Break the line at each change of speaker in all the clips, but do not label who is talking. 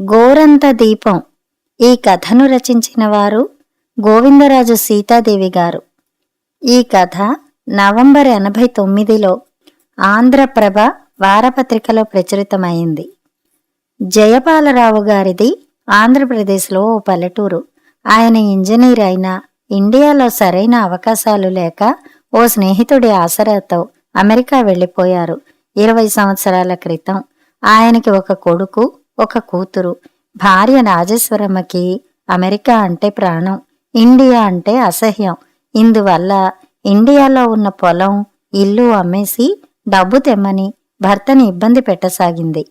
గోరంత దీపం. ఈ కథను రచించిన వారు గోవిందరాజు సీతాదేవి గారు. ఈ కథ నవంబర్ 89లో ఆంధ్రప్రభ వారపత్రికలో ప్రచురితమైంది. జయపాలరావు గారిది ఆంధ్రప్రదేశ్లో ఓ పల్లెటూరు. ఆయన ఇంజనీర్ అయినా ఇండియాలో సరైన అవకాశాలు లేక ఓ స్నేహితుడి ఆసరాతో అమెరికా వెళ్ళిపోయారు 20 సంవత్సరాల క్రితం. ఆయనకి ఒక కొడుకు, ఒక కూతురు. భార్య రాజేశ్వరమ్మకి అమెరికా అంటే ప్రాణం, ఇండియా అంటే అసహ్యం. ఇందువల్ల ఇండియాలో ఉన్న పొలం, ఇల్లు అమ్మేసి డబ్బు తెమ్మని భర్తని ఇబ్బంది పెట్టసాగింది.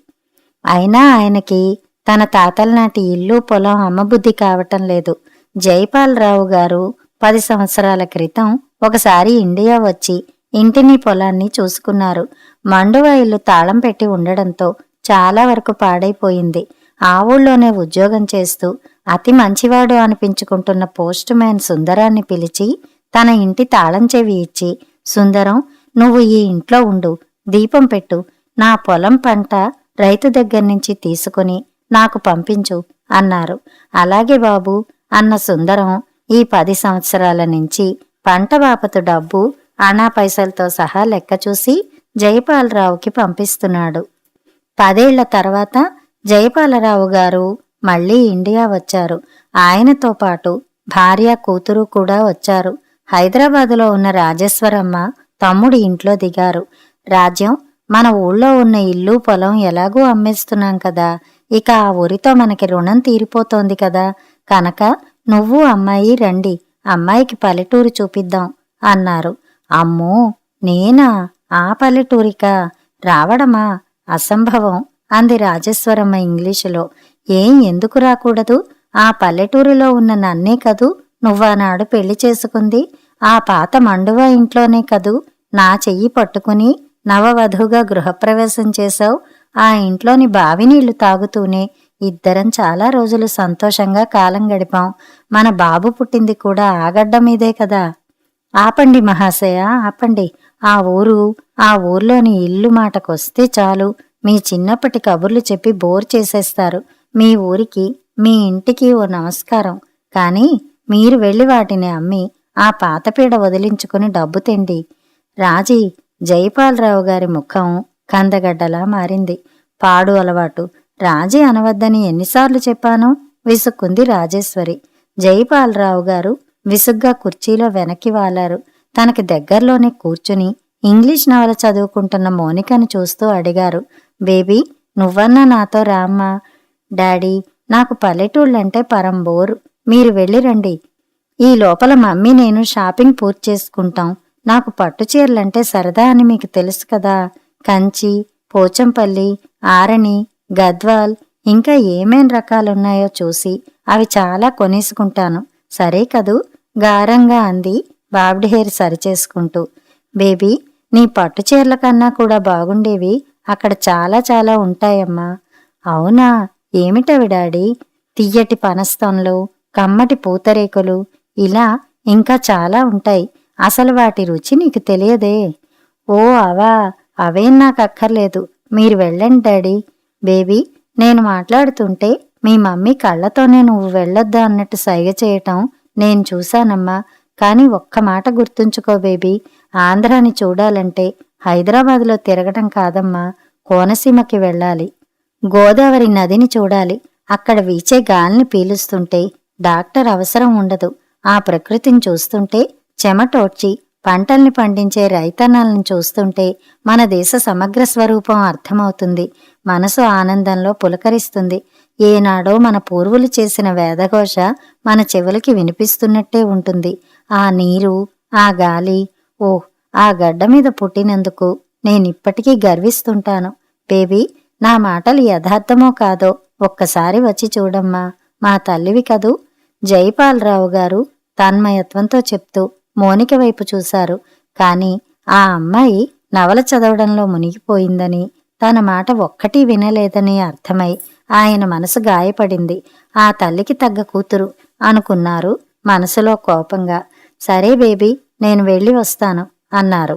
అయినా ఆయనకి తన తాతల నాటి ఇల్లు పొలం అమ్మబుద్ధి కావటం లేదు. జైపాలరావు గారు 10 సంవత్సరాల క్రితం ఒకసారి ఇండియా వచ్చి ఇంటిని పొలాన్ని చూసుకున్నారు. మండువ ఇల్లు తాళం పెట్టి ఉండడంతో చాలా వరకు పాడైపోయింది. ఆ ఊళ్ళోనే ఉద్యోగం చేస్తూ అతి మంచివాడు అనిపించుకుంటున్న పోస్ట్ మ్యాన్ సుందరాన్ని పిలిచి తన ఇంటి తాళం చెవి ఇచ్చి, సుందరం, నువ్వు ఈ ఇంట్లో ఉండు, దీపం పెట్టు, నా పొలం పంట రైతు దగ్గర్నుంచి తీసుకుని నాకు పంపించు అన్నారు. అలాగే బాబు అన్న సుందరం ఈ 10 సంవత్సరాల నుంచి పంట బాపతు డబ్బు అనా పైసలతో సహా లెక్క చూసి జయపాలరావుకి పంపిస్తున్నాడు. 10 ఏళ్ల తర్వాత జయపాలరావు గారు మళ్లీ ఇండియా వచ్చారు. ఆయనతో పాటు భార్య, కూతురు కూడా వచ్చారు. హైదరాబాదులో ఉన్న రాజేశ్వరమ్మ తమ్ముడి ఇంట్లో దిగారు. రాజ్యం, మన ఊళ్ళో ఉన్న ఇల్లు పొలం ఎలాగూ అమ్మేస్తున్నాం కదా, ఇక ఆ ఊరితో మనకి రుణం తీరిపోతోంది కదా, కనుక నువ్వు అమ్మాయి రండి, అమ్మాయికి పల్లెటూరు చూపిద్దాం అన్నారు. అమ్మో, నేనా ఆ పల్లెటూరికా? రావడమా? అసంభవం అంది రాజేశ్వరమ్మ ఇంగ్లీషులో. ఎందుకు రాకూడదు? ఆ పల్లెటూరులో ఉన్న నన్నే కదూ నువ్వానాడు పెళ్లి చేసుకుంది. ఆ పాత మండువా ఇంట్లోనే కదూ నా చెయ్యి పట్టుకుని నవవధువుగా గృహప్రవేశం చేశావు. ఆ ఇంట్లోని బావి నీళ్లు తాగుతూనే ఇద్దరం చాలా రోజులు సంతోషంగా కాలం గడిపాం. మన బాబు పుట్టింది కూడా ఆ గడ్డ మీదే కదా. ఆపండి మహాశయ, ఆపండి. ఆ ఊర్లోని ఇల్లు మాటకొస్తే చాలు మీ చిన్నప్పటి కబుర్లు చెప్పి బోర్ చేసేస్తారు. మీ ఊరికి, మీ ఇంటికి ఓ నమస్కారం. కాని మీరు వెళ్ళి వాటిని అమ్మి ఆ పాతపీడ వదిలించుకుని డబ్బు తెండి. రాజీ, జైపాలరావు గారి ముఖం కందగడ్డలా మారింది. పాడు అలవాటు. రాజీ అనవద్దని ఎన్నిసార్లు చెప్పాను? విసుక్కుంది రాజేశ్వరి. జైపాలరావు గారు విసుగ్గా కుర్చీలో వెనక్కి వాలారు. తనకి దగ్గర్లోనే కూర్చుని ఇంగ్లీష్ నవల చదువుకుంటున్న మోనికను చూస్తూ అడిగారు. బేబీ, నువ్వన్నా నాతో రామ్మా. డాడీ, నాకు పల్లెటూళ్ళంటే పరంబోరు, మీరు వెళ్ళిరండి. ఈ లోపల మమ్మీ నేను షాపింగ్ పూర్తి చేసుకుంటాం. నాకు పట్టుచీరలంటే సరదా అని మీకు తెలుసు కదా. కంచి, పోచంపల్లి, ఆరణి, గద్వాల్, ఇంకా ఏమేం రకాలున్నాయో చూసి అవి చాలా కొనేసుకుంటాను. సరే కదూ? గారంగా అంది బాబ్డి హెయిర్ సరిచేసుకుంటూ. బేబీ, నీ పట్టుచీరల కన్నా కూడా బాగుండేవి అక్కడ చాలా చాలా ఉంటాయమ్మా. అవునా? ఏమిటవి డాడీ? తియ్యటి పనస్తంలో, కమ్మటి పూతరేకులు, ఇలా ఇంకా చాలా ఉంటాయి. అసలు వాటి రుచి నీకు తెలియదే. ఓ అవా, అవేం నాకు అక్కర్లేదు, మీరు వెళ్ళండి డాడీ. బేబీ, నేను మాట్లాడుతుంటే మీ మమ్మీ కళ్ళతోనే నువ్వు వెళ్ళొద్దా అన్నట్టు సైగ చేయటం నేను చూశానమ్మా. కాని ఒక్క మాట గుర్తుంచుకో బేబీ, ఆంధ్రాని చూడాలంటే హైదరాబాదులో తిరగటం కాదమ్మా, కోనసీమకి వెళ్ళాలి. గోదావరి నదిని చూడాలి. అక్కడ వీచే గాలిని పీలుస్తుంటే డాక్టర్ అవసరం ఉండదు. ఆ ప్రకృతిని చూస్తుంటే, చెమటోడ్చి పంటల్ని పండించే రైతన్నలను చూస్తుంటే మన దేశ సమగ్ర స్వరూపం అర్థమవుతుంది. మనసు ఆనందంలో పులకరిస్తుంది. ఏనాడో మన పూర్వులు చేసిన వేదఘోష మన చెవులకి వినిపిస్తున్నట్టే ఉంటుంది. ఆ నీరు, ఆ గాలి, ఆ గడ్డ మీద పుట్టినందుకు నేనిప్పటికీ గర్విస్తుంటాను. బేబీ, నా మాటలు యథార్థమో కాదో ఒక్కసారి వచ్చి చూడమ్మా, మా తల్లివి కదూ. జైపాలరావు గారు తన్మయత్వంతో చెప్తూ మోనిక వైపు చూశారు. కాని ఆ అమ్మాయి నవల చదవడంలో మునిగిపోయిందని, తన మాట ఒక్కటీ వినలేదని అర్థమై ఆయన మనసు గాయపడింది. ఆ తల్లికి తగ్గ కూతురు అనుకున్నారు మనసులో కోపంగా. సరే బేబీ, నేను వెళ్ళి వస్తాను అన్నారు.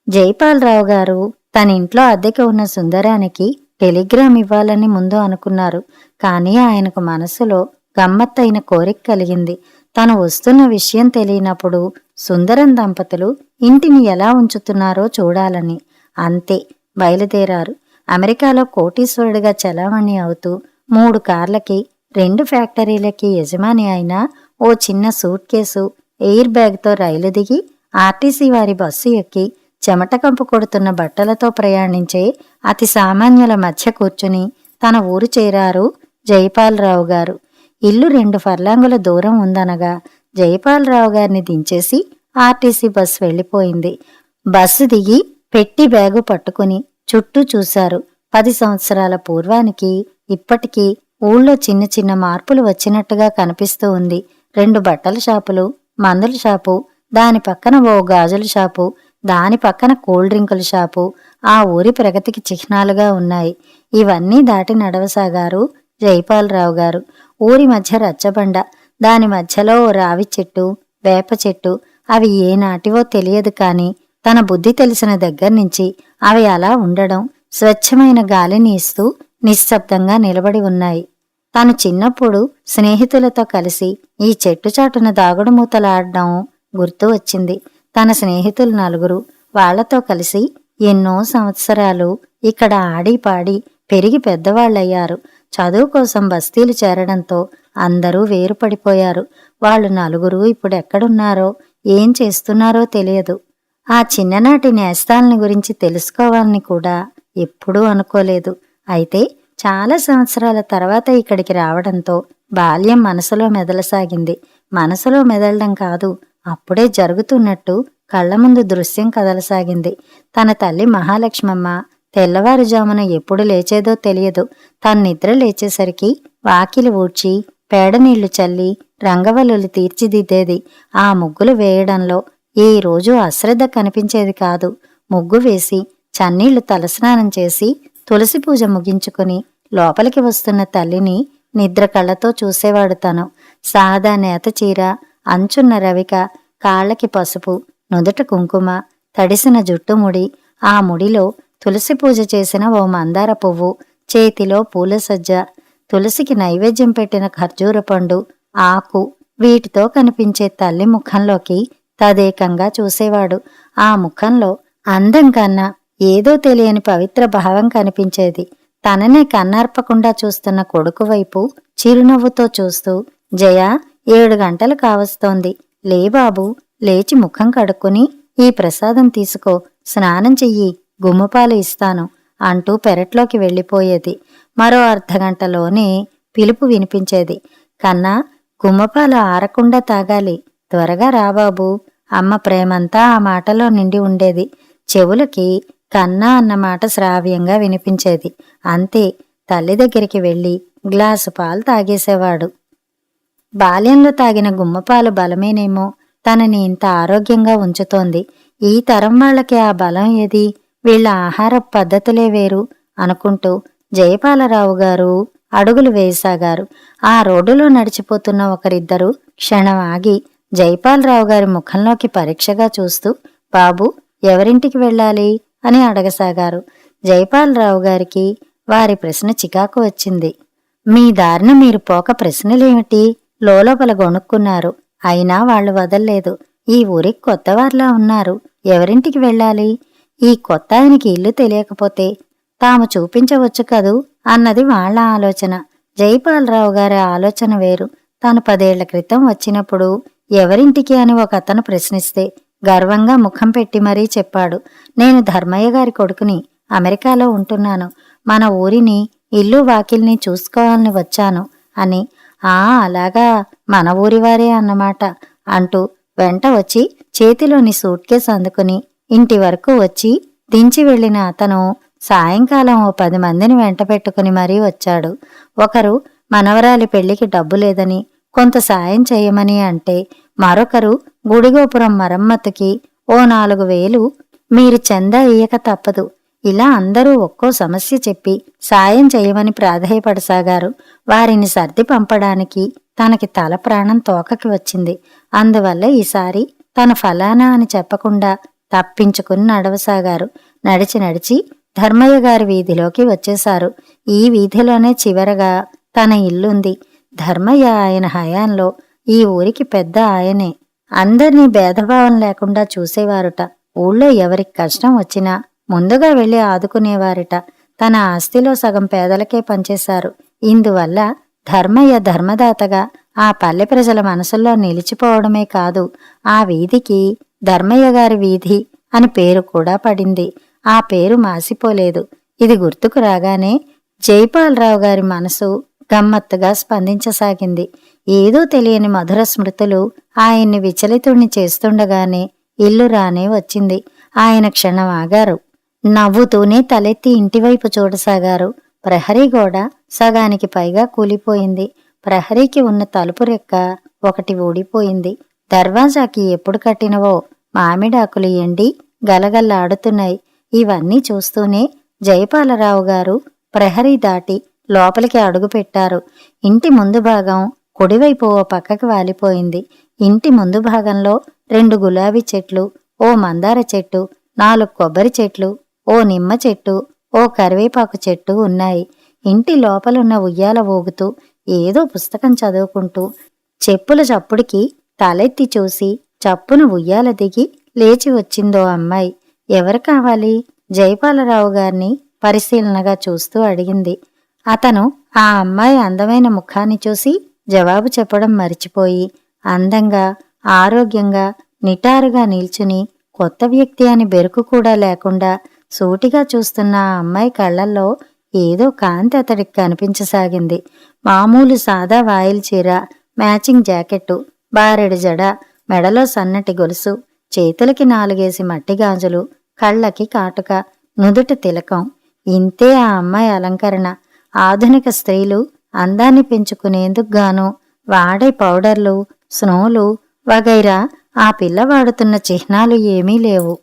జైపాలరావు గారు తన ఇంట్లో అద్దెకి ఉన్న సుందరానికి టెలిగ్రామ్ ఇవ్వాలని ముందు అనుకున్నారు. కానీ ఆయనకు మనసులో గమ్మత్తైన కోరిక కలిగింది. తను వస్తున్న విషయం తెలియనప్పుడు సుందరం దంపతులు ఇంటిని ఎలా ఉంచుతున్నారో చూడాలని. అంతే, బయలుదేరారు. అమెరికాలో కోటీశ్వరుడిగా చలామణి అవుతూ 3 కార్లకి 2 ఫ్యాక్టరీలకి యజమాని అయిన ఓ చిన్న సూట్ కేసు, ఎయిర్ బ్యాగ్తో రైలు దిగి ఆర్టీసీ వారి బస్సు ఎక్కి చెమట కంపు కొడుతున్న బట్టలతో ప్రయాణించే అతి సామాన్యుల మధ్య కూర్చుని తన ఊరు చేరారు జైపాలరావు గారు. ఇల్లు 2 ఫర్లాంగుల దూరం ఉందనగా జైపాలరావు గారిని దించేసి ఆర్టీసీ బస్సు వెళ్ళిపోయింది. బస్సు దిగి పెట్టి బ్యాగు పట్టుకుని చుట్టూ చూశారు. 10 సంవత్సరాల పూర్వానికి ఇప్పటికీ ఊళ్ళో చిన్న చిన్న మార్పులు వచ్చినట్టుగా కనిపిస్తూ ఉంది. 2 బట్టల షాపులు, మందుల షాపు, దాని పక్కన ఓ గాజుల షాపు, దాని పక్కన కూల్ డ్రింకుల షాపు ఆ ఊరి ప్రగతికి చిహ్నాలుగా ఉన్నాయి. ఇవన్నీ దాటి నడవసాగారు జైపాలరావు గారు. ఊరి మధ్య రచ్చబండ, దాని మధ్యలో ఓ రావి చెట్టు, వేప చెట్టు. అవి ఏ నాటివో తెలియదు కాని తన బుద్ధి తెలిసిన దగ్గర్నుంచి అవి అలా ఉండడం, స్వచ్ఛమైన గాలిని ఇస్తూ నిశ్శబ్దంగా నిలబడి ఉన్నాయి. తను చిన్నప్పుడు స్నేహితులతో కలిసి ఈ చెట్టు చాటున దాగుడుమూతలాడడం గుర్తు వచ్చింది. తన స్నేహితులు 4 వాళ్లతో కలిసి ఎన్నో సంవత్సరాలు ఇక్కడ ఆడి పాడి పెరిగి పెద్దవాళ్లయ్యారు. చదువు కోసం బస్తీలు చేరడంతో అందరూ వేరుపడిపోయారు. వాళ్ళు 4 ఇప్పుడెక్కడున్నారో ఏం చేస్తున్నారో తెలియదు. ఆ చిన్ననాటి నేస్తాల్ని గురించి తెలుసుకోవాలని కూడా ఎప్పుడూ అనుకోలేదు. అయితే చాలా సంవత్సరాల తర్వాత ఇక్కడికి రావడంతో బాల్యం మనసులో మెదలసాగింది. మనసులో మెదలడం కాదు, అప్పుడే జరుగుతున్నట్టు కళ్ల ముందు దృశ్యం కదలసాగింది. తన తల్లి మహాలక్ష్మమ్మ తెల్లవారుజామున ఎప్పుడు లేచేదో తెలియదు. తన నిద్ర లేచేసరికి వాకిలి ఊడ్చి పేడ నీళ్లు చల్లి రంగవల్లులు తీర్చిదిద్దేది. ఆ ముగ్గులు వేయడంలో ఏ రోజు అశ్రద్ధ కనిపించేది కాదు. ముగ్గు వేసి చన్నీళ్లు తలస్నానం చేసి తులసి పూజ ముగించుకుని లోపలికి వస్తున్న తల్లిని నిద్ర కళ్ళతో చూసేవాడు తను. సాదా నేత చీర, అంచున్న రవిక, కాళ్ళకి పసుపు, నుదుట కుంకుమ, తడిసిన జుట్టుముడి, ఆ ముడిలో తులసి పూజ చేసిన ఓ మందార పువ్వు, చేతిలో పూల సజ్జ, తులసికి నైవేద్యం పెట్టిన ఖర్జూర పండు, ఆకు, వీటితో కనిపించే తల్లి ముఖంలోకి తదేకంగా చూసేవాడు. ఆ ముఖంలో అందం కన్నా ఏదో తెలియని పవిత్ర భావం కనిపించేది. తననే కన్నార్పకుండా చూస్తున్న కొడుకు వైపు చిరునవ్వుతో చూస్తూ, జయ 7 గంటలు కావస్తోంది, లే బాబు, లేచి ముఖం కడుక్కుని ఈ ప్రసాదం తీసుకో, స్నానం చెయ్యి, గుమ్మపాలు ఇస్తాను అంటూ పెరట్లోకి వెళ్ళిపోయేది. మరో అర్ధగంటలోనే పిలుపు వినిపించేది. కన్నా, గుమ్మపాలు ఆరకుండా తాగాలి, త్వరగా రాబాబు. అమ్మ ప్రేమంతా ఆ మాటలో నిండి ఉండేది. చెవులకి కన్నా అన్న మాట శ్రావ్యంగా వినిపించేది. అంతే, తల్లి దగ్గరికి వెళ్ళి గ్లాసు పాలు తాగేసేవాడు. బాల్యంలో తాగిన గుమ్మపాలు బలమేనేమో తనని ఇంత ఆరోగ్యంగా ఉంచుతోంది. ఈ తరం వాళ్ళకి ఆ బలం ఏది? వీళ్ల ఆహార పద్ధతులే వేరు అనుకుంటూ జయపాలరావు గారు అడుగులు వేయసాగారు. ఆ రోడ్డులో నడిచిపోతున్న ఒకరిద్దరు క్షణం ఆగి జైపాలరావు గారి ముఖంలోకి పరీక్షగా చూస్తూ, బాబు, ఎవరింటికి వెళ్ళాలి అని అడగసాగారు. జైపాలరావు గారికి వారి ప్రశ్న చికాకు వచ్చింది. మీ దారిన మీరు పోక ప్రశ్నలేమిటి? లోపల గొణుక్కున్నారు. అయినా వాళ్లు వదల్లేదు. ఈ ఊరికి కొత్తవార్లా ఉన్నారు, ఎవరింటికి వెళ్ళాలి? ఈ కొత్త ఆయనకి ఇల్లు తెలియకపోతే తాము చూపించవచ్చు కదూ అన్నది వాళ్ల ఆలోచన. జైపాలరావు గారి ఆలోచన వేరు. తాను 10 ఏళ్ల క్రితం వచ్చినప్పుడు ఎవరింటికి అని ఒక అతను ప్రశ్నిస్తే గర్వంగా ముఖం పెట్టి మరీ చెప్పాడు, నేను ధర్మయ్య గారి కొడుకుని, అమెరికాలో ఉంటున్నాను, మన ఊరిని ఇల్లు వాకిల్ని చూసుకోవాలని వచ్చాను అని. అలాగా, మన ఊరివారే అన్నమాట అంటూ వెంట వచ్చి చేతిలోని సూట్ కేసు అందుకుని ఇంటి వరకు వచ్చి దించి వెళ్లిన అతను సాయంకాలం ఓ 10 మందిని వెంట పెట్టుకుని మరీ వచ్చాడు. ఒకరు మనవరాలి పెళ్లికి డబ్బు లేదని కొంత సాయం చేయమని అంటే, మరొకరు గుడిగోపురం మరమ్మతుకి ఓ 4,000 మీరు చందా ఇయ్యక తప్పదు. ఇలా అందరూ ఒక్కో సమస్య చెప్పి సాయం చేయమని ప్రాధేయపడసాగారు. వారిని సర్ది పంపడానికి తనకి తల ప్రాణం తోకకి వచ్చింది. అందువల్ల ఈసారి తన ఫలానా అని చెప్పకుండా తప్పించుకుని నడవసాగారు. నడిచి నడిచి ధర్మయ్య గారి వీధిలోకి వచ్చేశారు. ఈ వీధిలోనే చివరగా తన ఇల్లుంది. ధర్మయ్య ఆయన హయాంలో ఈ ఊరికి పెద్ద ఆయనే. అందర్నీ భేదభావం లేకుండా చూసేవారుట. ఊళ్ళో ఎవరికి కష్టం వచ్చినా ముందుగా వెళ్లి ఆదుకునేవారిట. తన ఆస్తిలో సగం పేదలకే పంచేశారు. ఇందువల్ల ధర్మయ్య ధర్మదాతగా ఆ పల్లె ప్రజల మనసుల్లో నిలిచిపోవడమే కాదు, ఆ వీధికి ధర్మయ్య గారి వీధి అని పేరు కూడా పడింది. ఆ పేరు మాసిపోలేదు. ఇది గుర్తుకు రాగానే జైపాలరావు గారి మనసు గమ్మత్తుగా స్పందించసాగింది. ఏదో తెలియని మధుర స్మృతులు ఆయన్ని విచలితుణ్ణి చేస్తుండగానే ఇల్లు రానే వచ్చింది. ఆయన క్షణం ఆగారు. నవ్వుతూనే తలెత్తి ఇంటివైపు చూడసాగారు. ప్రహరీ గోడ సగానికి పైగా కూలిపోయింది. ప్రహరీకి ఉన్న తలుపు రెక్క ఒకటి ఊడిపోయింది. దర్వాజాకి ఎప్పుడు కట్టినవో మామిడాకులు ఎండి గలగల్లాడుతున్నాయి. ఇవన్నీ చూస్తూనే జయపాలరావు గారు ప్రహరీ దాటి లోపలికి అడుగుపెట్టారు. ఇంటి ముందు భాగం కుడివైపు ఓ పక్కకి వాలిపోయింది. ఇంటి ముందు భాగంలో 2 గులాబీ చెట్లు, ఓ మందార చెట్టు, 4 కొబ్బరి చెట్లు, ఓ నిమ్మ చెట్టు, ఓ కరివేపాకు చెట్టు ఉన్నాయి. ఇంటి లోపలున్న ఉయ్యాల ఊగుతూ ఏదో పుస్తకం చదువుకుంటూ చెప్పుల చప్పుడికి తలెత్తి చూసి చప్పున ఉయ్యాల దిగి లేచి వచ్చిందో అమ్మాయి. ఎవరు కావాలి? జయపాలరావు గారిని పరిశీలనగా చూస్తూ అడిగింది. అతను ఆ అమ్మాయి అందమైన ముఖాన్ని చూసి జవాబు చెప్పడం మరిచిపోయి అందంగా, ఆరోగ్యంగా, నిటారుగా నిల్చుని కొత్త వ్యక్తి అని బెరుకు కూడా లేకుండా సూటిగా చూస్తున్న ఆ అమ్మాయి కళ్లల్లో ఏదో కాంతి అతడికి కనిపించసాగింది. మామూలు సాదా వాయిల్ చీర, మ్యాచింగ్ జాకెట్టు, బారెడు జడ, మెడలో సన్నటి గొలుసు, చేతులకి 4 మట్టి గాజులు, కళ్ళకి కాటుక, నుదుట తిలకం. ఇంతే ఆ అమ్మాయి అలంకరణ. ఆధునిక స్త్రీలు అందాన్ని పెంచుకునేందుకు గాను వాడే పౌడర్లు, స్నోలు వగైరా ఆ పిల్ల వాడుతున్న చిహ్నాలు ఏమీ లేవు.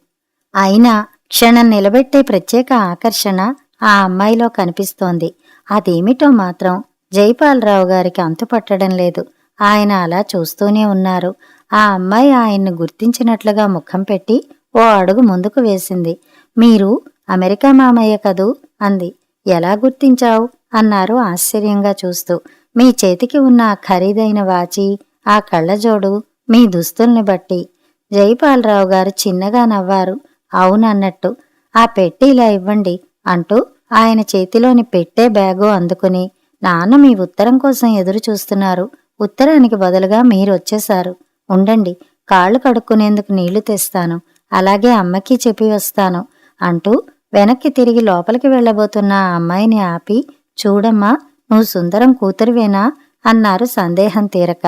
అయినా క్షణం నిలబెట్టే ప్రత్యేక ఆకర్షణ ఆ అమ్మాయిలో కనిపిస్తోంది. అదేమిటో మాత్రం జైపాలరావు గారికి అంతుపట్టడం లేదు. ఆయన అలా చూస్తూనే ఉన్నారు. ఆ అమ్మాయి ఆయన్ను గుర్తించినట్లుగా ముఖం పెట్టి ఓ అడుగు ముందుకు వేసింది. మీరు అమెరికా మామయ్య కదూ అంది. ఎలా గుర్తించావు అన్నారు ఆశ్చర్యంగా చూస్తూ. మీ చేతికి ఉన్న ఆ ఖరీదైన వాచి, ఆ కళ్ళజోడు, మీ దుస్తుల్ని బట్టి. జైపాలరావు గారు చిన్నగా నవ్వారు. అవునన్నట్టు. ఆ పెట్టి ఇలా ఇవ్వండి అంటూ ఆయన చేతిలోని పెట్టే బ్యాగు అందుకుని, నాన్న మీ ఉత్తరం కోసం ఎదురు చూస్తున్నారు. ఉత్తరానికి బదులుగా మీరొచ్చేశారు. ఉండండి, కాళ్ళు కడుక్కునేందుకు నీళ్లు తెస్తాను. అలాగే అమ్మకి చెప్పి వస్తాను అంటూ వెనక్కి తిరిగి లోపలికి వెళ్లబోతున్న ఆ అమ్మాయిని ఆపి, చూడమ్మా, నువ్వు సుందరం కూతురువేనా అన్నారు సందేహం తీరక.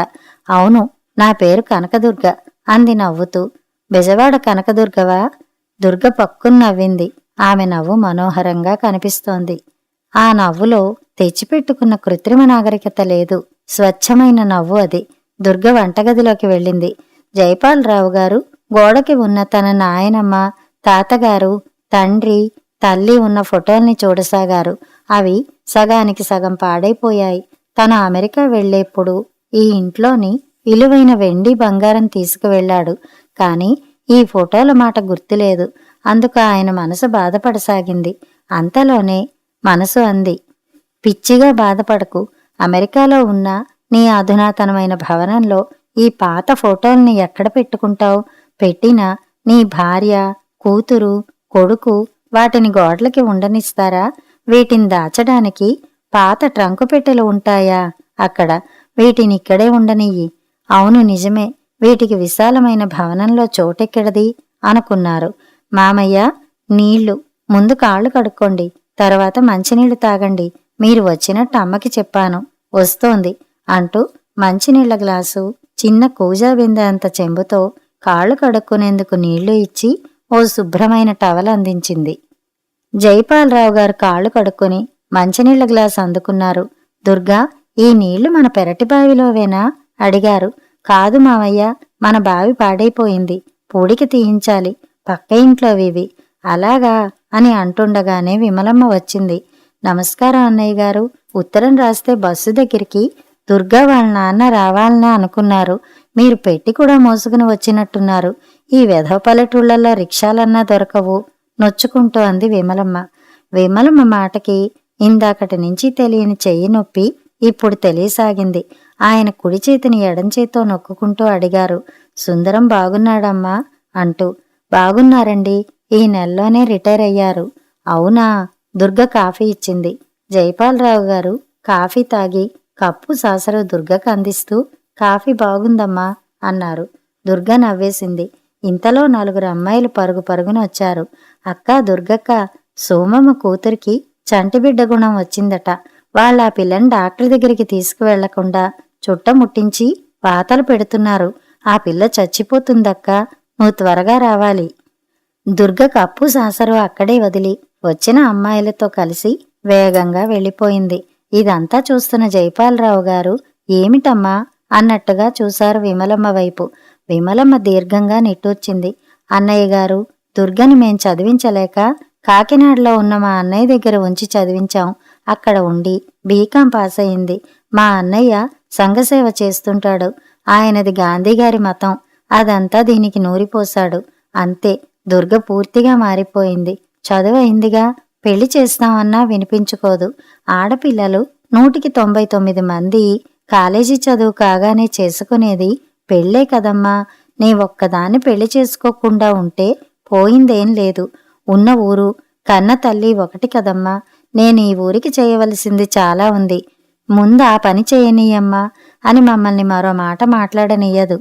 అవును, నా పేరు కనకదుర్గ అంది నవ్వుతూ. బెజవాడ కనకదుర్గవా? దుర్గ పక్కున నవ్వింది. ఆమె నవ్వు మనోహరంగా కనిపిస్తోంది. ఆ నవ్వులో తెచ్చిపెట్టుకున్న కృత్రిమ నాగరికత లేదు. స్వచ్ఛమైన నవ్వు అది. దుర్గ వంటగదిలోకి వెళ్ళింది. జైపాలరావు గారు గోడకి ఉన్న తన నాయనమ్మ, తాతగారు, తండ్రి, తల్లి ఉన్న ఫోటోల్ని చూడసాగారు. అవి సగానికి సగం పాడైపోయాయి. తను అమెరికా వెళ్లేప్పుడు ఈ ఇంట్లోని విలువైన వెండి బంగారం తీసుకువెళ్లాడు. కాని ఈ ఫోటోల మాట గుర్తులేదు. అందుకు ఆయన మనసు బాధపడసాగింది. అంతలోనే మనసు అంది, పిచ్చిగా బాధపడకు. అమెరికాలో ఉన్న నీ అధునాతనమైన భవనంలో ఈ పాత ఫోటోల్ని ఎక్కడ పెట్టుకుంటావు? పెట్టినా నీ భార్య, కూతురు, కొడుకు వాటిని గోడలకి ఉండనిస్తారా? వీటిని దాచడానికి పాత ట్రంకు పెట్టెలు ఉంటాయా అక్కడ? వీటినిక్కడే ఉండనియ్యి. అవును, నిజమే. వీటికి విశాలమైన భవనంలో చోటెక్కడది అనుకున్నారు. మామయ్య, నీళ్లు. ముందు కాళ్ళు కడుక్కోండి, తర్వాత మంచినీళ్లు తాగండి. మీరు వచ్చినట్టు అమ్మకి చెప్పాను, వస్తోంది అంటూ మంచినీళ్ల గ్లాసు, చిన్న కూజా బిందె అంత చెంబుతో కాళ్ళు కడుక్కునేందుకు నీళ్లు ఇచ్చి ఓ శుభ్రమైన టవల్ అందించింది. జైపాలరావు గారు కాళ్ళు కడుక్కొని మంచినీళ్ల గ్లాసు అందుకున్నారు. దుర్గా, ఈ నీళ్లు మన పెరటి బావిలోవేనా అడిగారు. కాదు మామయ్య, మన బావి పాడైపోయింది, పూడికి తీయించాలి, పక్క ఇంట్లోవివి. అలాగా అని అంటుండగానే విమలమ్మ వచ్చింది. నమస్కారం అన్నయ్య గారు. ఉత్తరం రాస్తే బస్సు దగ్గరికి దుర్గా వాళ్ళ నాన్న రావాలనా అనుకున్నారు. మీరు పెట్టి కూడా మోసుకుని వచ్చినట్టున్నారు. ఈ వెధవ పల్లెటూళ్లలో రిక్షాలన్నా దొరకవు నొచ్చుకుంటూ అంది విమలమ్మ. విమలమ్మ మాటకి ఇందాకటి నుంచి తెలియని చెయ్యి నొప్పి ఇప్పుడు తెలియసాగింది. ఆయన కుడి చేతిని ఎడం చేత్తో నొక్కుకుంటూ అడిగారు, సుందరం బాగున్నాడమ్మా అంటూ. బాగున్నారండి, ఈ నెలలోనే రిటైర్ అయ్యారు. అవునా? దుర్గ కాఫీ ఇచ్చింది. జైపాలరావు గారు కాఫీ తాగి కప్పు సాసరు దుర్గకు అందిస్తూ, కాఫీ బాగుందమ్మా అన్నారు. దుర్గ నవ్వేసింది. ఇంతలో 4 అమ్మాయిలు పరుగు పరుగున వచ్చారు. అక్కా దుర్గక్క, సోమమ్మ కూతురికి చంటిబిడ్డ గుణం వచ్చిందట. వాళ్ళ ఆ పిల్లని డాక్టర్ దగ్గరికి తీసుకువెళ్లకుండా చుట్టముట్టించి వాతలు పెడుతున్నారు. ఆ పిల్ల చచ్చిపోతుందక్కా, నువ్వు త్వరగా రావాలి. దుర్గ కప్పు సాసరు అక్కడే వదిలి వచ్చిన అమ్మాయిలతో కలిసి వేగంగా వెళ్ళిపోయింది. ఇదంతా చూస్తున్న జైపాలరావు గారు ఏమిటమ్మా అన్నట్టుగా చూశారు విమలమ్మ వైపు. విమలమ్మ దీర్ఘంగా నిట్టూర్చింది. అన్నయ్య గారు, దుర్గని మేం చదివించలేక కాకినాడలో ఉన్న మా అన్నయ్య దగ్గర ఉంచి చదివించాం. అక్కడ ఉండి బీకాం పాస్ అయింది. మా అన్నయ్య సంఘసేవ చేస్తుంటాడు. ఆయనది గాంధీగారి మతం. అదంతా దీనికి నూరిపోశాడు. అంతే, దుర్గ పూర్తిగా మారిపోయింది. చదువయిందిగా, పెళ్లి చేస్తామన్నా వినిపించుకోదు. ఆడపిల్లలు 199 మంది కాలేజీ చదువు కాగానే చేసుకునేది పెళ్ళే కదమ్మా. నీ ఒక్కదాన్ని పెళ్లి చేసుకోకుండా ఉంటే పోయిందేం లేదు. ఉన్న ఊరు కన్న తల్లి ఒకటి కదమ్మా. నేను ఈ ఊరికి చేయవలసింది చాలా ఉంది. ముందు ఆ పని చేయనీయమ్మా అని మమ్మల్ని మరో మాట మాట్లాడనియ్యదు.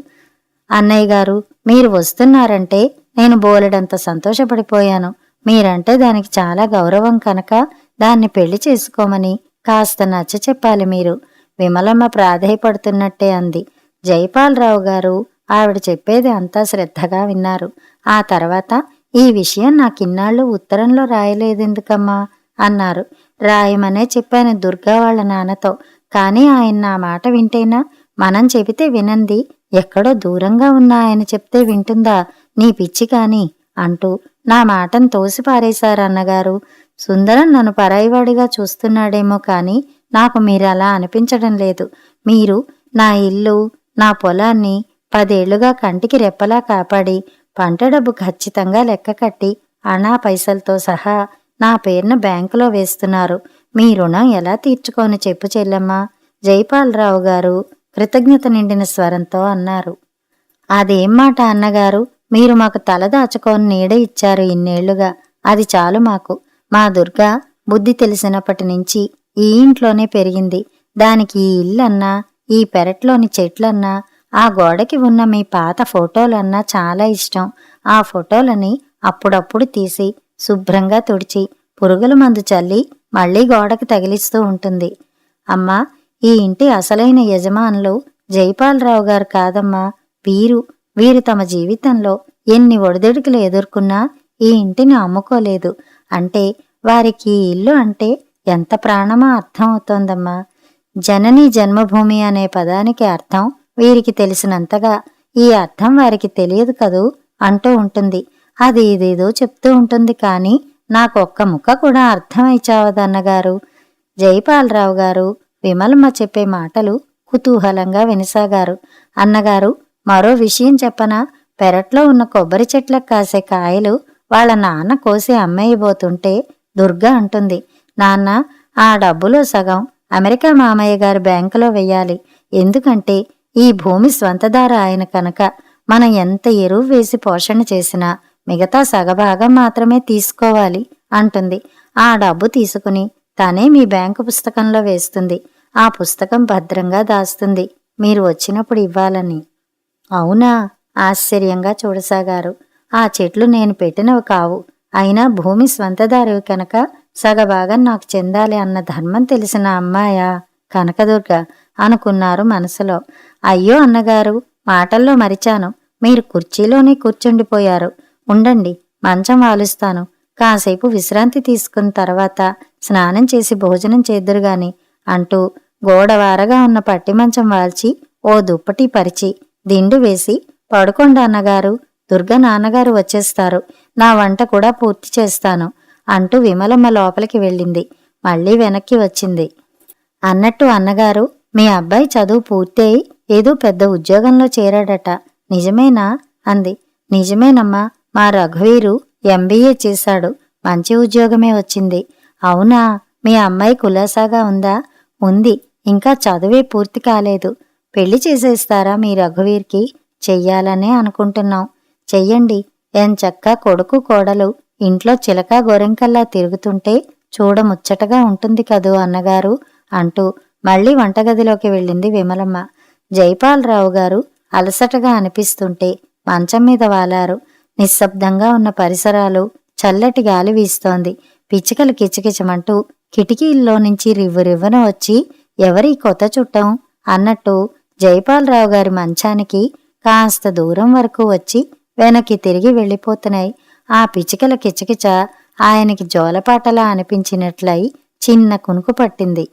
అన్నయ్య గారు, మీరు వస్తున్నారంటే నేను బోలెడంత సంతోషపడిపోయాను. మీరంటే దానికి చాలా గౌరవం కనుక దాన్ని పెళ్లి చేసుకోమని కాస్త నచ్చ చెప్పాలి మీరు. విమలమ్మ ప్రాధేయపడుతున్నట్టే అంది. జైపాలరావు గారు ఆవిడ చెప్పేది అంతా శ్రద్ధగా విన్నారు. ఆ తర్వాత, ఈ విషయం నాకిన్నాళ్ళు ఉత్తరంలో రాయలేదెందుకమ్మా అన్నారు. రాయమనే చెప్పాను దుర్గా వాళ్ళ నాన్నతో. కానీ ఆయన నా మాట వింటేనా? మనం చెబితే వినంది, ఎక్కడో దూరంగా ఉన్న ఆయన చెప్తే వింటుందా? నీ పిచ్చి కాని అంటూ నా మాటను తోసిపారేశారు అన్నగారు. సుందరం నన్ను పరాయివాడిగా చూస్తున్నాడేమో కాని నాకు మీరలా అనిపించడం లేదు. మీరు నా ఇల్లు, నా పొలాన్ని 10 ఏళ్లుగా కంటికి రెప్పలా కాపాడి పంట డబ్బు ఖచ్చితంగా లెక్క కట్టి అనా పైసలతో సహా నా పేరున బ్యాంకులో వేస్తున్నారు. మీ రుణం ఎలా తీర్చుకోను చెప్పు చెల్లెమ్మా? జైపాలరావు గారు కృతజ్ఞత నిండిన స్వరంతో అన్నారు. అదేం మాట అన్నగారు, మీరు మాకు తల దాచుకోని నీడ ఇచ్చారు ఇన్నేళ్లుగా. అది చాలు మాకు. మా దుర్గ బుద్ధి తెలిసినప్పటి నుంచి ఈ ఇంట్లోనే పెరిగింది. దానికి ఈ ఇల్లన్నా, ఈ పెరట్లోని చెట్లన్నా, ఆ గోడకి ఉన్న మీ పాత ఫోటోలన్నా చాలా ఇష్టం. ఆ ఫోటోలని అప్పుడప్పుడు తీసి శుభ్రంగా తుడిచి పురుగుల మందు చల్లి మళ్లీ గోడకి తగిలిస్తూ ఉంటుంది. అమ్మా, ఈ ఇంటి అసలైన యజమానులు జైపాలరావు గారు కాదమ్మా, వీరు తమ జీవితంలో ఎన్ని ఒడిదుడుకులు ఎదుర్కొన్నా ఈ ఇంటిని అమ్ముకోలేదు. అంటే వారికి ఈ ఇల్లు అంటే ఎంత ప్రాణమో అర్థం అవుతోందమ్మా. జననీ జన్మభూమి అనే పదానికి అర్థం వీరికి తెలిసినంతగా ఈ అర్థం వారికి తెలియదు కదూ అంటూ ఉంటుంది. అది ఇదేదో చెప్తూ ఉంటుంది కానీ నాకు ఒక్క ముక్క కూడా అర్థమై చావదన్నగారు. జైపాలరావు గారు విమలమ్మ చెప్పే మాటలు కుతూహలంగా వినసాగారు. అన్నగారు, మరో విషయం చెప్పనా? పెరట్లో ఉన్న కొబ్బరి చెట్లకు కాసే కాయలు వాళ్ళ నాన్న కోసి అమ్మేయబోతుంటే దుర్గ అంటుంది, నాన్న, ఆ డబ్బులో సగం అమెరికా మామయ్య గారి బ్యాంకులో వెయ్యాలి. ఎందుకంటే ఈ భూమి స్వంతదార ఆయన కనుక మనం ఎంత ఎరువు వేసి పోషణ చేసినా మిగతా సగభాగం మాత్రమే తీసుకోవాలి అంటుంది. ఆ డబ్బు తీసుకుని తనే మీ బ్యాంకు పుస్తకంలో వేస్తుంది. ఆ పుస్తకం భద్రంగా దాస్తుంది, మీరు వచ్చినప్పుడు ఇవ్వాలని. అవునా? ఆశ్చర్యంగా చూడసాగారు. ఆ చెట్లు నేను పెట్టినవి కావు. అయినా భూమి స్వంతదారివి కనుక సగభాగం నాకు చెందాలి అన్న ధర్మం తెలిసిన అమ్మాయా కనకదుర్గ అనుకున్నారు మనసులో. అయ్యో అన్నగారు, మాటల్లో మరిచాను. మీరు కుర్చీలోనే కూర్చుండిపోయారు. ఉండండి, మంచం వాలుస్తాను. కాసేపు విశ్రాంతి తీసుకున్న తర్వాత స్నానం చేసి భోజనం చేద్దురుగాని అంటూ గోడవారగా ఉన్న పట్టి మంచం వాల్చి ఓ దుప్పటి పరిచి దిండు వేసి, పడుకోండి అన్నగారు, దుర్గ నాన్నగారు వచ్చేస్తారు. నా వంట కూడా పూర్తి చేస్తాను అంటూ విమలమ్మ లోపలికి వెళ్ళింది. మళ్లీ వెనక్కి వచ్చింది. అన్నట్టు అన్నగారు, మీ అబ్బాయి చదువు పూర్తయి ఏదో పెద్ద ఉద్యోగంలో చేరాడట, నిజమేనా అంది. నిజమేనమ్మా, మా రఘువీరు MBA చేశాడు. మంచి ఉద్యోగమే వచ్చింది. అవునా, మీ అమ్మాయి కులాసాగా ఉందా? ఉంది, ఇంకా చదువే పూర్తి కాలేదు. పెళ్లి చేసేస్తారా మీ రఘువీర్కి? చెయ్యాలనే అనుకుంటున్నాం. చెయ్యండి. ఎంచక్కా కొడుకు కోడలు ఇంట్లో చిలకా గొరెంకల్లా తిరుగుతుంటే చూడముచ్చటగా ఉంటుంది కదూ అన్నగారు అంటూ మళ్లీ వంటగదిలోకి వెళ్ళింది విమలమ్మ. జైపాలరావు గారు అలసటగా అనిపిస్తుంటే మంచం మీద వాలారు. నిశ్శబ్దంగా ఉన్న పరిసరాలు, చల్లటి గాలి వీస్తోంది. పిచ్చుకలు కిచకిచమంటూ కిటికీల్లో నుంచి రివ్వురివ్వున వచ్చి ఎవరీ కొత్త చుట్టం అన్నట్టు జైపాలరావు గారి మంచానికి కాస్త దూరం వరకు వచ్చి వెనక్కి తిరిగి వెళ్ళిపోతున్నాయి. ఆ పిచ్చుకల కిచకిచ ఆయనకి జోలపాటలా అనిపించినట్లయి చిన్న కునుకు పట్టింది.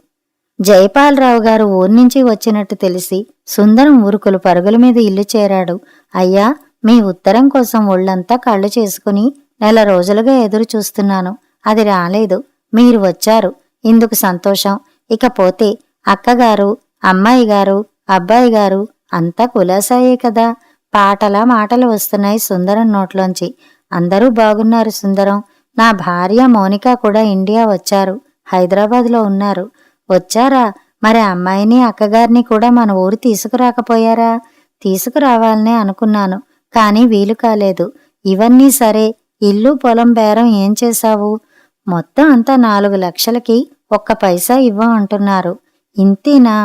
జైపాలరావు గారు ఊర్నించి వచ్చినట్టు తెలిసి సుందరం ఉరుకులు పరుగుల మీద ఇల్లు చేరాడు. అయ్యా, మీ ఉత్తరం కోసం ఒళ్లంతా కళ్ళు చేసుకుని నెల రోజులుగా ఎదురు చూస్తున్నాను. అది రాలేదు. మీరు వచ్చారు. ఇందుకు సంతోషం. ఇకపోతే అక్కగారు, అమ్మాయి గారు, అబ్బాయి గారు అంతా కులాసాయే కదా? పాటలా మాటలు వస్తున్నాయి సుందరం నోట్లోంచి. అందరూ బాగున్నారు సుందరం. నా భార్య మౌనిక కూడా ఇండియా వచ్చారు. హైదరాబాద్లో ఉన్నారు. వచ్చారా? మరి అమ్మాయిని అక్కగారిని కూడా మన ఊరు తీసుకురాకపోయారా? తీసుకురావాలనే అనుకున్నాను, కానీ వీలు కాలేదు. ఇవన్నీ సరే, ఇల్లు పొలం బేరం ఏం చేశావు? మొత్తం అంతా 4 లక్షలకి ఒక్క పైసా ఇవ్వం అంటున్నారు. ఇంతేనా?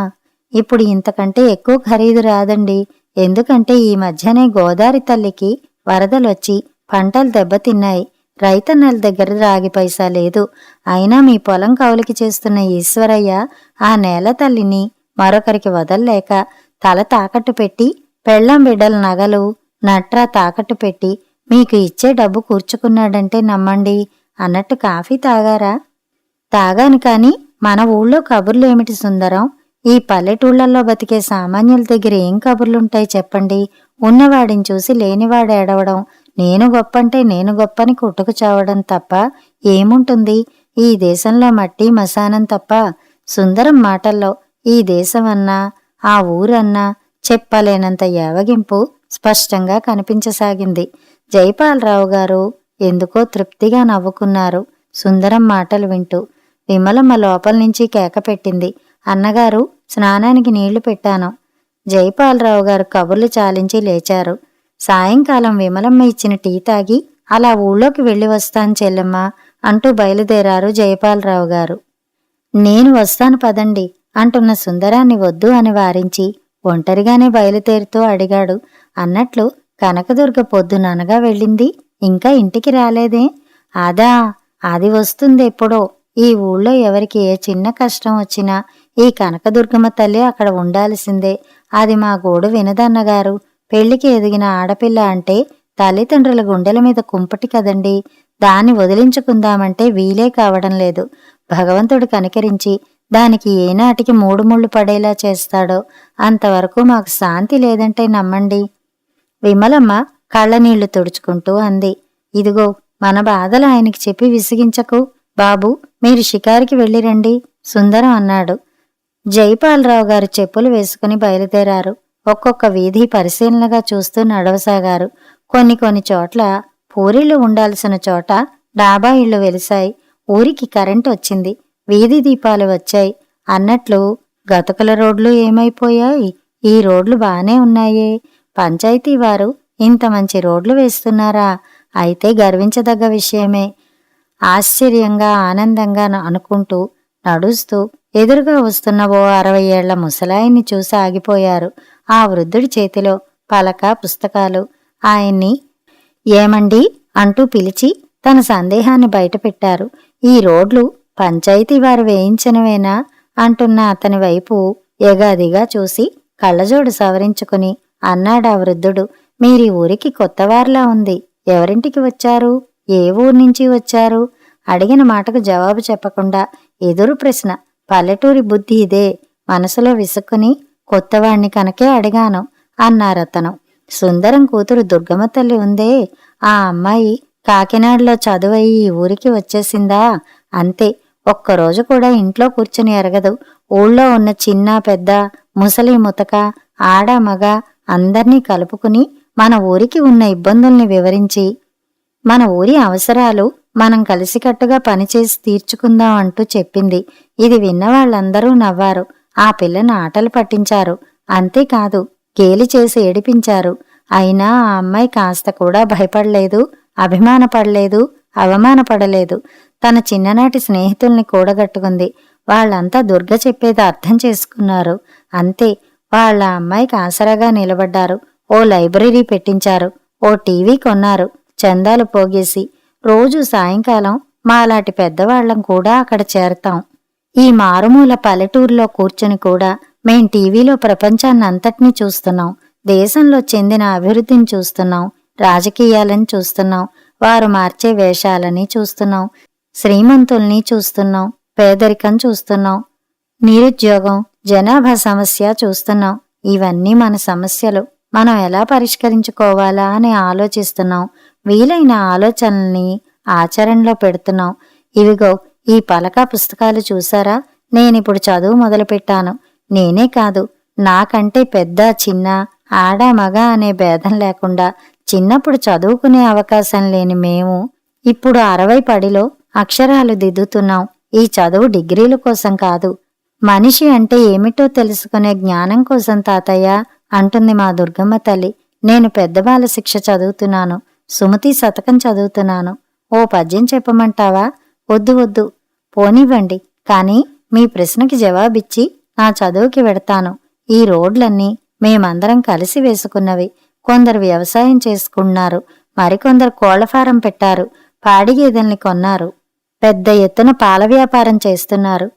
ఇప్పుడు ఇంతకంటే ఎక్కువ ఖరీదు రాదండి. ఎందుకంటే ఈ మధ్యనే గోదారి తల్లికి వరదలొచ్చి పంటలు దెబ్బతిన్నాయి. రైతన్నల దగ్గర రాగి పైసా లేదు. అయినా మీ పొలం కౌలికి చేస్తున్న ఈశ్వరయ్య ఆ నేల తల్లిని మరొకరికి వదల్లేక తల తాకట్టు పెట్టి పెళ్ళాం బిడ్డల నగలు నట్రా తాకట్టు పెట్టి మీకు ఇచ్చే డబ్బు కూర్చుకున్నాడంటే నమ్మండి అన్నట్టు కాఫీ తాగారా? తాగాను, కాని మన ఊళ్ళో కబుర్లేమిటి సుందరం? ఈ పల్లెటూళ్లలో బతికే సామాన్యుల దగ్గర ఏం కబుర్లుంటాయి చెప్పండి? ఉన్నవాడిని చూసి లేనివాడు ఏడవడం, నేను గొప్పంటే నేను గొప్పని కొట్టుకు చావడం తప్ప ఏముంటుంది ఈ దేశంలో? మట్టి మశానం తప్ప. సుందరం మాటల్లో ఈ దేశమన్నా ఆ ఊరన్నా చెప్పలేనంత యావగింపు స్పష్టంగా కనిపించసాగింది. జైపాలరావు గారు ఎందుకో తృప్తిగా నవ్వుకున్నారు సుందరం మాటలు వింటూ. విమలమ్మ లోపల నుంచి కేక పెట్టింది. అన్నగారు, స్నానానికి నీళ్లు పెట్టాను. జైపాలరావు గారు కబుర్లు చాలించి లేచారు. సాయంకాలం విమలమ్మ ఇచ్చిన టీ తాగి అలా ఊళ్ళోకి వెళ్ళి వస్తాను చెల్లెమ్మ అంటూ బయలుదేరారు జైపాలరావు గారు. నేను వస్తాను పదండి అంటున్న సుందరాన్ని వద్దు అని వారించి ఒంటరిగానే బయలుదేరుతూ అడిగాడు. అన్నట్లు కనకదుర్గ పొద్దుననగా వెళ్ళింది, ఇంకా ఇంటికి రాలేదే? అదా, అది వస్తుంది ఎప్పుడో. ఈ ఊళ్ళో ఎవరికి ఏ చిన్న కష్టం వచ్చినా ఈ కనకదుర్గమ్మ తల్లి అక్కడ ఉండాల్సిందే. అది మా గోడు వినదన్నగారు. పెళ్లికి ఎదిగిన ఆడపిల్ల అంటే తల్లిదండ్రుల గుండెల మీద కుంపటి కదండి. దాన్ని వదిలించుకుందామంటే వీలే కావడం లేదు. భగవంతుడు కనికరించి దానికి ఏనాటికి 3 ముళ్ళు పడేలా చేస్తాడో అంతవరకు మాకు శాంతి లేదంటే నమ్మండి. విమలమ్మ కళ్ళనీళ్లు తుడుచుకుంటూ అంది. ఇదిగో, మన బాధలు ఆయనకి చెప్పి విసిగించకు బాబు. మీరు షికారికి వెళ్ళిరండి సుందరం అన్నాడు. జైపాలరావు గారు చెప్పులు వేసుకుని బయలుదేరారు. ఒక్కొక్క వీధి పరిశీలనగా చూస్తూ నడవసాగారు. కొన్ని చోట్ల పూరిళ్లు ఉండాల్సిన చోట డాబా ఇళ్లు వెలిశాయి. ఊరికి కరెంటు వచ్చింది. వీధి దీపాలు వచ్చాయి. అన్నట్లు గతుకుల రోడ్లు ఏమైపోయాయి? ఈ రోడ్లు బానే ఉన్నాయే. పంచాయతీ వారు ఇంత మంచి రోడ్లు వేస్తున్నారా? అయితే గర్వించదగ్గ విషయమే. ఆశ్చర్యంగా ఆనందంగా అనుకుంటూ నడుస్తూ ఎదురుగా వస్తున్న ఓ 60 ఏళ్ల ముసలాయిని చూసి ఆగిపోయారు. ఆ వృద్ధుడి చేతిలో పలక, పుస్తకాలు. ఆయన్ని ఏమండి అంటూ పిలిచి తన సందేహాన్ని బయటపెట్టారు. ఈ రోడ్లు పంచాయతీ వారు వేయించినవేనా అంటున్న అతని వైపు ఎగాదిగా చూసి కళ్ళజోడు సవరించుకుని అన్నాడా వృద్ధుడు. మీరీ ఊరికి కొత్తవారిలా ఉంది. ఎవరింటికి వచ్చారు? ఏ ఊర్నించి వచ్చారు? అడిగిన మాటకు జవాబు చెప్పకుండా ఎదురు ప్రశ్న. పల్లెటూరి బుద్ధి ఇదే. మనసులో విసుక్కుని కొత్తవాణ్ణి కనుకే అడిగాను అన్నారతను. సుందరం కూతురు దుర్గమ్మ తల్లి ఉందే, ఆ అమ్మాయి కాకినాడలో చదువయి ఈ ఊరికి వచ్చేసిందా? అంతే. ఒక్కరోజు కూడా ఇంట్లో కూర్చుని ఎరగదు. ఊళ్ళో ఉన్న చిన్న పెద్ద, ముసలి ముతక, ఆడ మగ అందర్నీ కలుపుకుని మన ఊరికి ఉన్న ఇబ్బందుల్ని వివరించి మన ఊరి అవసరాలు మనం కలిసికట్టుగా పనిచేసి తీర్చుకుందాం అంటూ చెప్పింది. ఇది విన్న వాళ్ళందరూ నవ్వారు. ఆ పిల్లని ఆటలు పట్టించారు. అంతేకాదు, గేలి చేసి ఏడిపించారు. అయినా ఆ అమ్మాయి కాస్త కూడా భయపడలేదు, అభిమానపడలేదు, అవమానపడలేదు. తన చిన్ననాటి స్నేహితుల్ని కూడగట్టుకుంది. వాళ్ళంతా దుర్గ చెప్పేది అర్థం చేసుకున్నారు. అంతే, వాళ్ళ అమ్మాయికి ఆసరాగా నిలబడ్డారు. ఓ లైబ్రరీ పెట్టించారు. ఓ టీవీ కొన్నారు. చందాలు పోగేసి రోజు సాయంకాలం మాలాంటి పెద్దవాళ్లం కూడా అక్కడ చేరతాం. ఈ మారుమూల పల్లెటూరులో కూర్చుని కూడా మేం టీవీలో ప్రపంచాన్నంతటినీ చూస్తున్నాం. దేశంలో చెందిన అభివృద్ధిని చూస్తున్నాం. రాజకీయాలని చూస్తున్నాం. వారు మార్చే వేషాలని చూస్తున్నాం. శ్రీమంతుల్ని చూస్తున్నాం. పేదరికం చూస్తున్నాం. నిరుద్యోగం, జనాభా సమస్య చూస్తున్నాం. ఇవన్నీ మన సమస్యలు. మనం ఎలా పరిష్కరించుకోవాలా అని ఆలోచిస్తున్నాం. వీలైన ఆలోచనల్ని ఆచరణలో పెడుతున్నాం. ఇవిగో ఈ పలక పుస్తకాలు చూసారా? నేనిప్పుడు చదువు మొదలుపెట్టాను. నేనే కాదు, నాకంటే పెద్ద చిన్న, ఆడ మగ అనే భేదం లేకుండా చిన్నప్పుడు చదువుకునే అవకాశం లేని మేము ఇప్పుడు 60 పడిలో అక్షరాలు దిద్దుతున్నాం. ఈ చదువు డిగ్రీల కోసం కాదు, మనిషి అంటే ఏమిటో తెలుసుకునే జ్ఞానం కోసం తాతయ్య అంటుంది మా దుర్గమ్మ తల్లి. నేను పెద్ద బాల శిక్ష చదువుతున్నాను. సుమతి శతకం చదువుతున్నాను. ఓ పద్యం చెప్పమంటావా? వద్దు వద్దు, పోనివ్వండి. కాని మీ ప్రశ్నకి జవాబిచ్చి నా చదువుకి వెడతాను. ఈ రోడ్లన్నీ మేమందరం కలిసి వేసుకున్నవి. కొందరు వ్యవసాయం చేసుకున్నారు. మరికొందరు కోళ్లఫారం పెట్టారు. పాడి గేదెల్ని కొన్నారు. పెద్ద ఎత్తున పాల వ్యాపారం చేస్తున్నారు.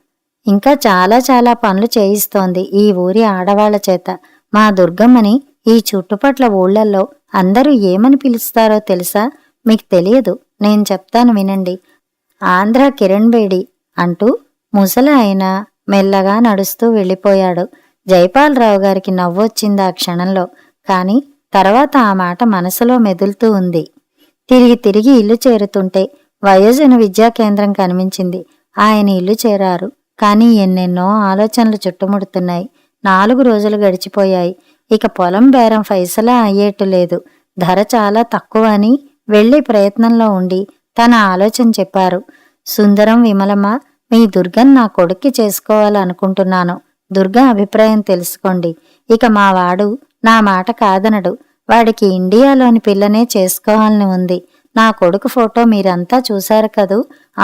ఇంకా చాలా చాలా పనులు చేయిస్తోంది ఈ ఊరి ఆడవాళ్ల చేత. మా దుర్గమ్మని ఈ చుట్టుపట్ల ఊళ్ళల్లో అందరూ ఏమని పిలుస్తారో తెలుసా? మీకు తెలియదు, నేను చెప్తాను వినండి. ఆంధ్ర కిరణ్ బేడి అంటూ ముసలి ఆయన మెల్లగా నడుస్తూ వెళ్ళిపోయాడు. జైపాలరావు గారికి నవ్వొచ్చింది ఆ క్షణంలో. కాని తర్వాత ఆ మాట మనసులో మెదులుతూ ఉంది. తిరిగి తిరిగి ఇల్లు చేరుతుంటే వయోజన విద్యా కేంద్రం కనిపించింది. ఆయన ఇల్లు చేరారు. కాని ఎన్నెన్నో ఆలోచనలు చుట్టుముడుతున్నాయి. 4 రోజులు గడిచిపోయాయి. ఇక పొలం బేరం ఫైసలా అయ్యేట్టు లేదు. ధర చాలా తక్కువ అని వెళ్లే ప్రయత్నంలో ఉండి తన ఆలోచన చెప్పారు. సుందరం, విమలమ్మ, మీ దుర్గన్ నా కొడుక్కి చేసుకోవాలనుకుంటున్నాను. దుర్గ అభిప్రాయం తెలుసుకోండి. ఇక మా వాడు నా మాట కాదనడు. వాడికి ఇండియాలోని పిల్లనే చేసుకోవాలని ఉంది. నా కొడుకు ఫోటో మీరంతా చూశారు కదూ,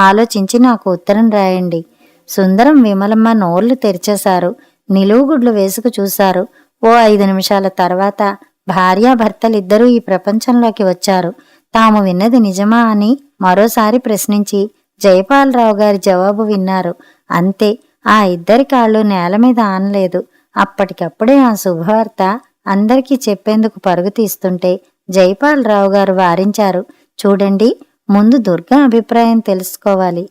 ఆలోచించి నాకు ఉత్తరం రాయండి. సుందరం, విమలమ్మ నోళ్లు తెరిచేశారు. నిలువుగుడ్లు వేసుకు చూశారు. ఓ 5 నిమిషాల తర్వాత భార్యాభర్తలిద్దరూ ఈ ప్రపంచంలోకి వచ్చారు. తాము విన్నది నిజమా అని మరోసారి ప్రశ్నించి జయపాలరావు గారి జవాబు విన్నారు. అంతే, ఆ ఇద్దరి కాళ్ళు నేల మీద ఆనలేదు. అప్పటికప్పుడే ఆ శుభవార్త అందరికీ చెప్పేందుకు పరుగు తీస్తుంటే జయపాలరావు గారు వారించారు. చూడండి, ముందు దుర్గ అభిప్రాయం తెలుసుకోవాలి.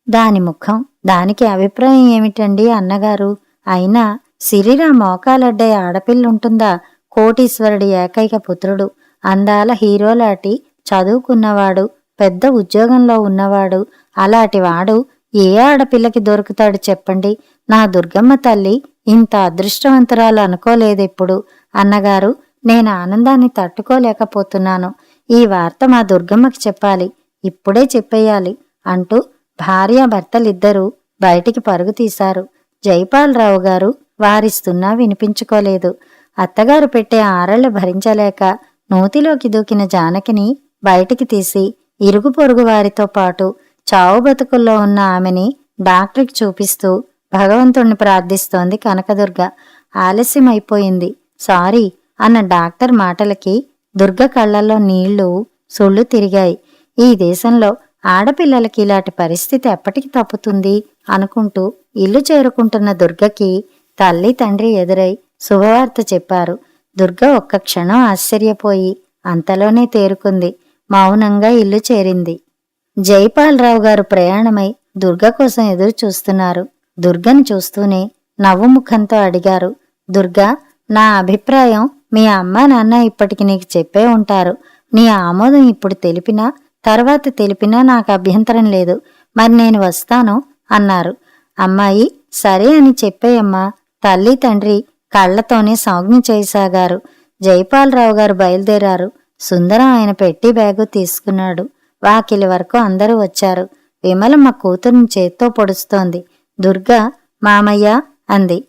దాని ముఖం, దానికి అభిప్రాయం ఏమిటండి అన్నగారు? అయినా సిరిరా మోకాలడ్డే ఆడపిల్లుంటుందా? కోటీశ్వరుడి ఏకైక పుత్రుడు, అందాల హీరోలాటి చదువుకున్నవాడు, పెద్ద ఉద్యోగంలో ఉన్నవాడు. అలాంటివాడు ఏ ఆడపిల్లకి దొరుకుతాడు చెప్పండి? నా దుర్గమ్మ తల్లి ఇంత అదృష్టవంతురాలు అనుకోలేదెప్పుడు. అన్నగారు, నేను ఆనందాన్ని తట్టుకోలేకపోతున్నాను. ఈ వార్త మా దుర్గమ్మకి చెప్పాలి, ఇప్పుడే చెప్పేయాలి అంటూ భార్యాభర్తలిద్దరూ బయటికి పరుగు తీశారు. జైపాలరావు గారు వారిస్తున్నా వినిపించుకోలేదు. అత్తగారు పెట్టే ఆరళ్లు భరించలేక నూతిలోకి దూకిన జానకిని బయటికి తీసి ఇరుగు పొరుగు వారితో పాటు చావు బతుకుల్లో ఉన్న ఆమెని డాక్టర్కి చూపిస్తూ భగవంతుణ్ణి ప్రార్థిస్తోంది కనకదుర్గ. ఆలస్యమైపోయింది, సారీ అన్న డాక్టర్ మాటలకి దుర్గ కళ్లల్లో నీళ్లు సుళ్ళు తిరిగాయి. ఈ దేశంలో ఆడపిల్లలకి ఇలాంటి పరిస్థితి ఎప్పటికి తప్పుతుంది అనుకుంటూ ఇల్లు చేరుకుంటున్న దుర్గకి తల్లి తండ్రి ఎదురై శుభవార్త చెప్పారు. దుర్గ ఒక్క క్షణం ఆశ్చర్యపోయి అంతలోనే తేరుకుంది. మౌనంగా ఇల్లు చేరింది. జైపాలరావు గారు ప్రయాణమై దుర్గ కోసం ఎదురు చూస్తున్నారు. దుర్గని చూస్తూనే నవ్వు ముఖంతో అడిగారు, దుర్గా, నా అభిప్రాయం మీ అమ్మా నాన్న ఇప్పటికి నీకు చెప్పే ఉంటారు. నీ ఆమోదం ఇప్పుడు తెలిపినా తర్వాత తెలిపినా నాకు అభ్యంతరం లేదు. మరి నేను వస్తాను అన్నారు. అమ్మాయి సరే అని చెప్పేయమ్మా. తల్లి తండ్రి కళ్లతోనే సంజ్ఞ చేయసాగారు. జైపాలరావు గారు బయలుదేరారు. సుందరం ఆయన పెట్టి బ్యాగు తీసుకున్నాడు. వాకిలి వరకు అందరూ వచ్చారు. విమలమ్మ కూతురుని చేత్తో పొడుస్తోంది. దుర్గ మామయ్య అంది.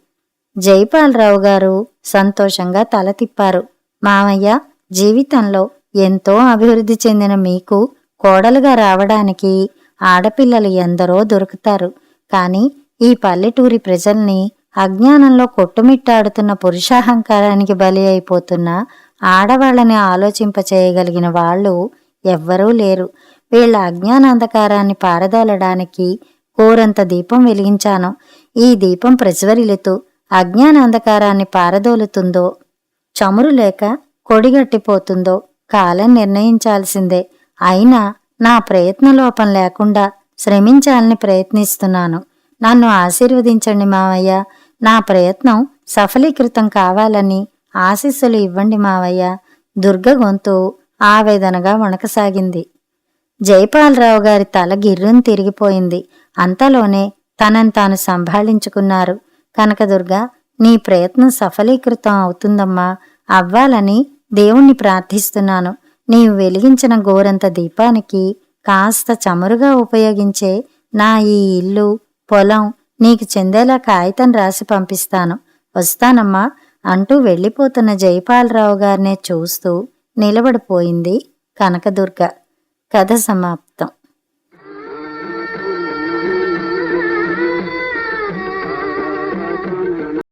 జైపాలరావు గారు సంతోషంగా తల తిప్పారు. మామయ్య, జీవితంలో ఎంతో అభివృద్ధి చెందిన మీకు కోడలుగా రావడానికి ఆడపిల్లలు ఎందరో దొరుకుతారు. కాని ఈ పల్లెటూరి ప్రజల్ని అజ్ఞానంలో కొట్టుమిట్టాడుతున్న పురుషాహంకారానికి బలి అయిపోతున్న ఆడవాళ్లని ఆలోచింపచేయగలిగిన వాళ్ళు ఎవ్వరూ లేరు. వీళ్ల అజ్ఞానాంధకారాన్ని పారదోలడానికి కోరంత దీపం వెలిగించాను. ఈ దీపం ప్రజ్వరిల్లుతూ అజ్ఞానాంధకారాన్ని పారదోలుతుందో, చమురు లేక కొడిగట్టిపోతుందో కాలం నిర్ణయించాల్సిందే. అయినా నా ప్రయత్నలోపం లేకుండా శ్రమించాలని ప్రయత్నిస్తున్నాను. నన్ను ఆశీర్వదించండి మావయ్య. నా ప్రయత్నం సఫలీకృతం కావాలని ఆశీస్సులు ఇవ్వండి మావయ్య. దుర్గ గొంతు ఆవేదనగా వణకసాగింది. జైపాలరావు గారి తల గిర్రును తిరిగిపోయింది. అంతలోనే తనను తాను సంభాళించుకున్నారు. కనకదుర్గ, నీ ప్రయత్నం సఫలీకృతం అవుతుందమ్మా. అవ్వాలని దేవుణ్ణి ప్రార్థిస్తున్నాను. నీవు వెలిగించిన గోరంత దీపానికి కాస్త చమురుగా ఉపయోగించే నా ఈ ఇల్లు, పొలం నీకు చెందేలా కాగితం రాసి పంపిస్తాను. వస్తానమ్మా అంటూ వెళ్ళిపోతున్న జైపాలరావు గారినే చూస్తూ నిలబడిపోయింది కనకదుర్గ. కథ సమాప్తం.